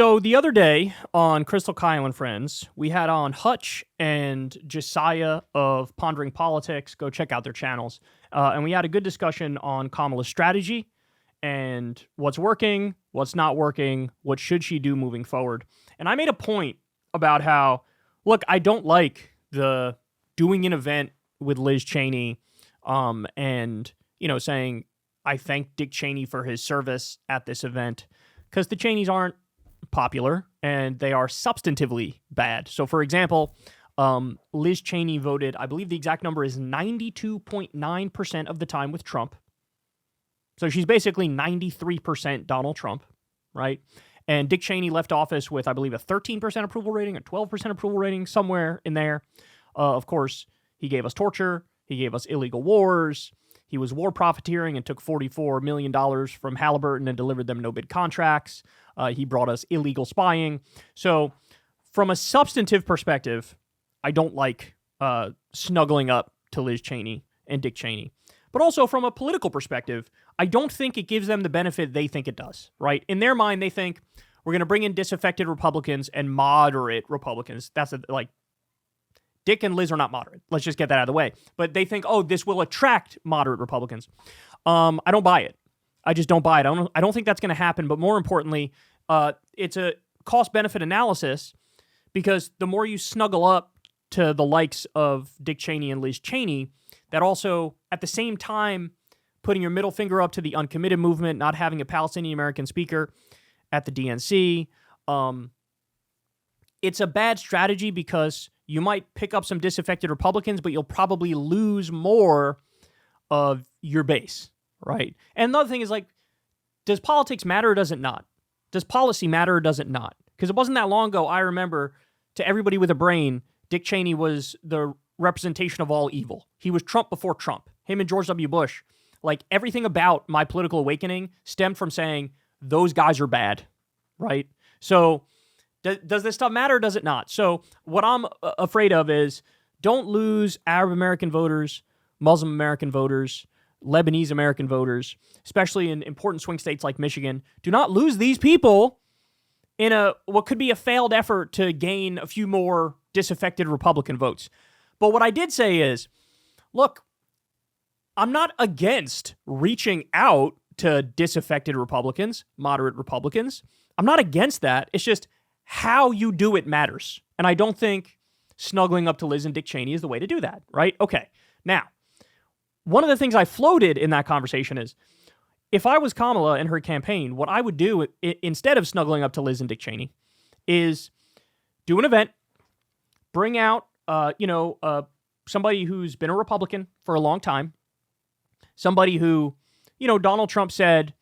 So the other day on Crystal Kyle and Friends, we had on Hutch and Josiah of Pondering Politics. Go check out their channels. And we had a good discussion on Kamala's strategy and what's working, what's not working, what should she do moving forward. And I made a point about how, look, I don't like the doing an event with Liz Cheney and, saying, I thank Dick Cheney for his service at this event, because the Cheneys aren't popular and they are substantively bad. So, for example, Liz Cheney voted, I believe the exact number is 92.9% of the time with Trump. So she's basically 93% Donald Trump, right? And Dick Cheney left office with, I believe, a 13% approval rating, a 12% approval rating, somewhere in there. Of course, he gave us torture. He gave us illegal wars. He was war profiteering and took $44 million from Halliburton and delivered them no-bid contracts. He brought us illegal spying. So from a substantive perspective, I don't like snuggling up to Liz Cheney and Dick Cheney. But also from a political perspective, I don't think it gives them the benefit they think it does, right? In their mind, they think we're going to bring in disaffected Republicans and moderate Republicans. That's Dick and Liz are not moderate. Let's just get that out of the way. But they think, oh, this will attract moderate Republicans. I don't buy it. I just don't buy it. I don't think that's going to happen. But more importantly, it's a cost-benefit analysis, because the more you snuggle up to the likes of Dick Cheney and Liz Cheney, that also, at the same time, putting your middle finger up to the uncommitted movement, not having a Palestinian-American speaker at the DNC, it's a bad strategy, because you might pick up some disaffected Republicans, but you'll probably lose more of your base, right? And another thing is, does politics matter or does it not? Does policy matter or does it not? Because it wasn't that long ago, I remember, to everybody with a brain, Dick Cheney was the representation of all evil. He was Trump before Trump. Him and George W. Bush. Everything about my political awakening stemmed from saying, those guys are bad, right? So does this stuff matter or does it not? So what I'm afraid of is, don't lose Arab American voters, Muslim American voters, Lebanese American voters, especially in important swing states like Michigan. Do not lose these people in what could be a failed effort to gain a few more disaffected Republican votes. But what I did say is, look, I'm not against reaching out to disaffected Republicans, moderate Republicans. I'm not against that. It's just how you do it matters. And I don't think snuggling up to Liz and Dick Cheney is the way to do that, right? Okay. Now, one of the things I floated in that conversation is, if I was Kamala and her campaign, what I would do instead of snuggling up to Liz and Dick Cheney is do an event, bring out, somebody who's been a Republican for a long time, somebody who, Donald Trump said,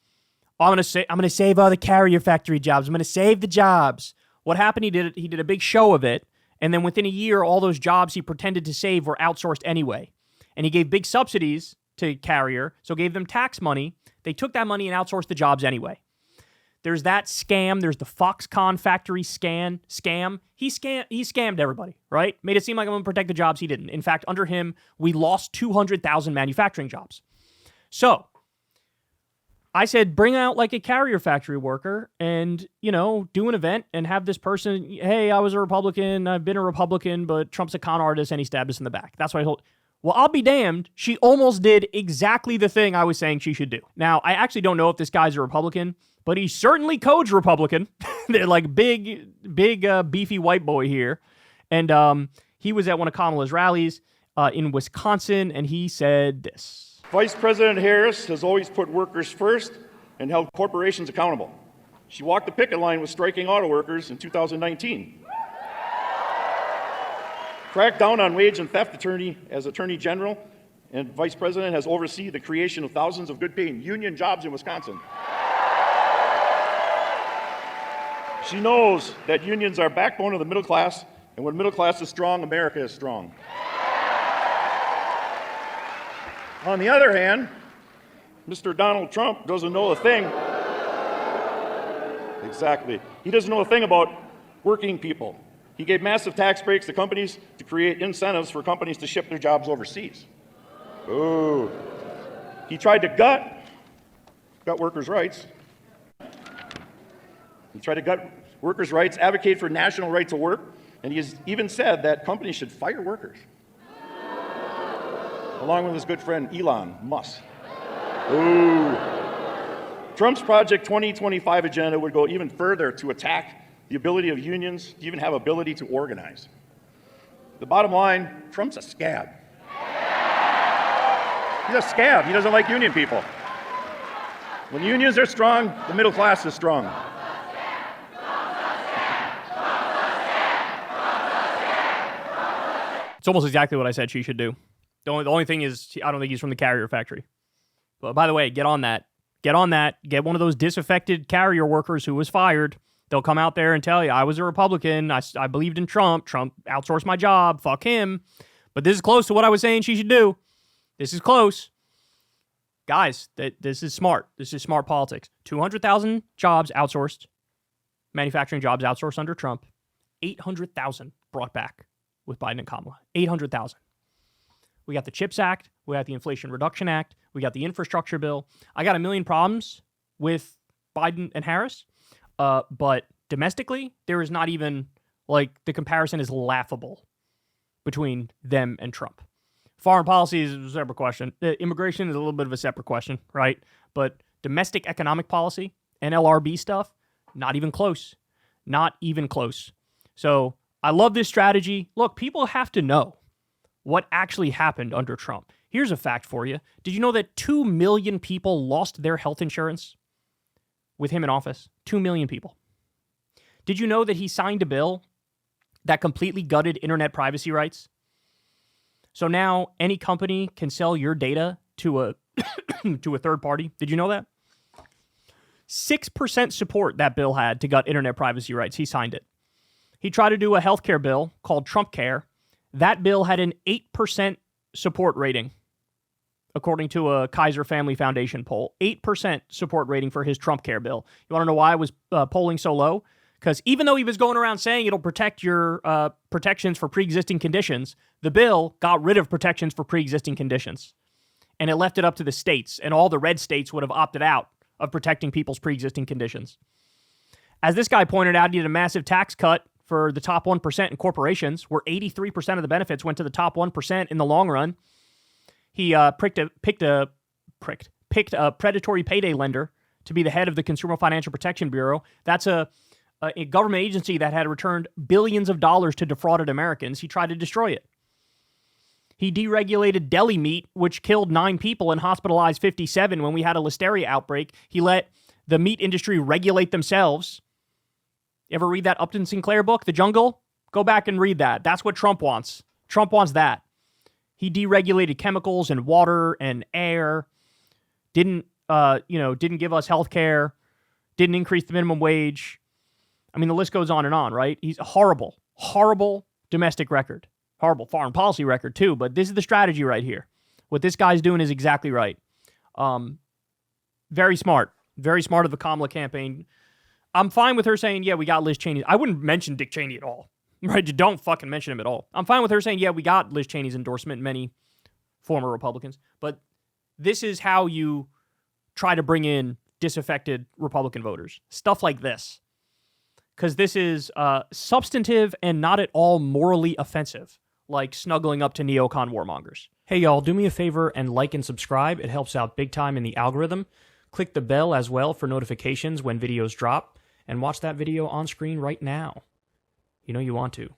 I'm going to save all the carrier factory jobs. I'm going to save the jobs. What happened? He did a big show of it, and then within a year, all those jobs he pretended to save were outsourced anyway. And he gave big subsidies to carrier, so gave them tax money. They took that money and outsourced the jobs anyway. There's that scam. There's the Foxconn factory scam. He scammed everybody, right? Made it seem like I'm going to protect the jobs. He didn't. In fact, under him, we lost 200,000 manufacturing jobs. So I said, bring out a carrier factory worker and, do an event and have this person, hey, I was a Republican, I've been a Republican, but Trump's a con artist and he stabbed us in the back. That's what I told. Well, I'll be damned. She almost did exactly the thing I was saying she should do. Now, I actually don't know if this guy's a Republican, but he certainly codes Republican. They're big, beefy white boy here. And he was at one of Kamala's rallies in Wisconsin, and he said this. Vice President Harris has always put workers first and held corporations accountable. She walked the picket line with striking auto workers in 2019. Cracked down on wage and theft as Attorney General, and Vice President has overseen the creation of thousands of good-paying union jobs in Wisconsin. She knows that unions are backbone of the middle class, and when middle class is strong, America is strong. On the other hand, Mr. Donald Trump doesn't know a thing. Exactly. He doesn't know a thing about working people. He gave massive tax breaks to companies to create incentives for companies to ship their jobs overseas. Ooh. He tried to gut workers' rights. He tried to gut workers' rights, advocate for national right to work, and he has even said that companies should fire workers. Along with his good friend Elon Musk. Ooh. Trump's Project 2025 agenda would go even further to attack the ability of unions to even have ability to organize. The bottom line, Trump's a scab. He's a scab. He doesn't like union people. When unions are strong, the middle class is strong. It's almost exactly what I said she should do. The only thing is, I don't think he's from the carrier factory. But by the way, get on that. Get on that. Get one of those disaffected carrier workers who was fired. They'll come out there and tell you, I was a Republican. I believed in Trump. Trump outsourced my job. Fuck him. But this is close to what I was saying she should do. This is close. Guys, this is smart. This is smart politics. 200,000 jobs outsourced. Manufacturing jobs outsourced under Trump. 800,000 brought back with Biden and Kamala. 800,000. We got the CHIPS Act. We got the Inflation Reduction Act. We got the infrastructure bill. I got a million problems with Biden and Harris. But domestically, there is not even, the comparison is laughable between them and Trump. Foreign policy is a separate question. Immigration is a little bit of a separate question, right? But domestic economic policy, NLRB stuff, not even close. Not even close. So I love this strategy. Look, people have to know what actually happened under Trump. Here's a fact for you. Did you know that 2 million people lost their health insurance with him in office? 2 million people. Did you know that he signed a bill that completely gutted internet privacy rights? So now any company can sell your data to a to a third party. Did you know that? 6% support that bill had to gut internet privacy rights. He signed it. He tried to do a healthcare bill called Trump Care. That bill had an 8% support rating, according to a Kaiser Family Foundation poll. 8% support rating for his Trump Care bill. You want to know why it was polling so low? Because even though he was going around saying it'll protect your protections for pre-existing conditions, the bill got rid of protections for pre-existing conditions. And it left it up to the states, and all the red states would have opted out of protecting people's pre-existing conditions. As this guy pointed out, he did a massive tax cut for the top 1% in corporations, where 83% of the benefits went to the top 1% in the long run. He picked a predatory payday lender to be the head of the Consumer Financial Protection Bureau. That's a government agency that had returned billions of dollars to defrauded Americans. He tried to destroy it. He deregulated deli meat, which killed 9 people and hospitalized 57 when we had a listeria outbreak. He let the meat industry regulate themselves. You ever read that Upton Sinclair book, The Jungle? Go back and read that. That's what Trump wants. Trump wants that. He deregulated chemicals and water and air. Didn't give us health care. Didn't increase the minimum wage. I mean, the list goes on and on, right? He's a horrible, horrible domestic record. Horrible foreign policy record, too. But this is the strategy right here. What this guy's doing is exactly right. Very smart. Very smart of the Kamala campaign. I'm fine with her saying, yeah, we got Liz Cheney. I wouldn't mention Dick Cheney at all. Right? You don't fucking mention him at all. I'm fine with her saying, yeah, we got Liz Cheney's endorsement, many former Republicans. But this is how you try to bring in disaffected Republican voters. Stuff like this. Because this is substantive and not at all morally offensive, like snuggling up to neocon warmongers. Hey, y'all, do me a favor and like and subscribe. It helps out big time in the algorithm. Click the bell as well for notifications when videos drop, and watch that video on screen right now. You know you want to.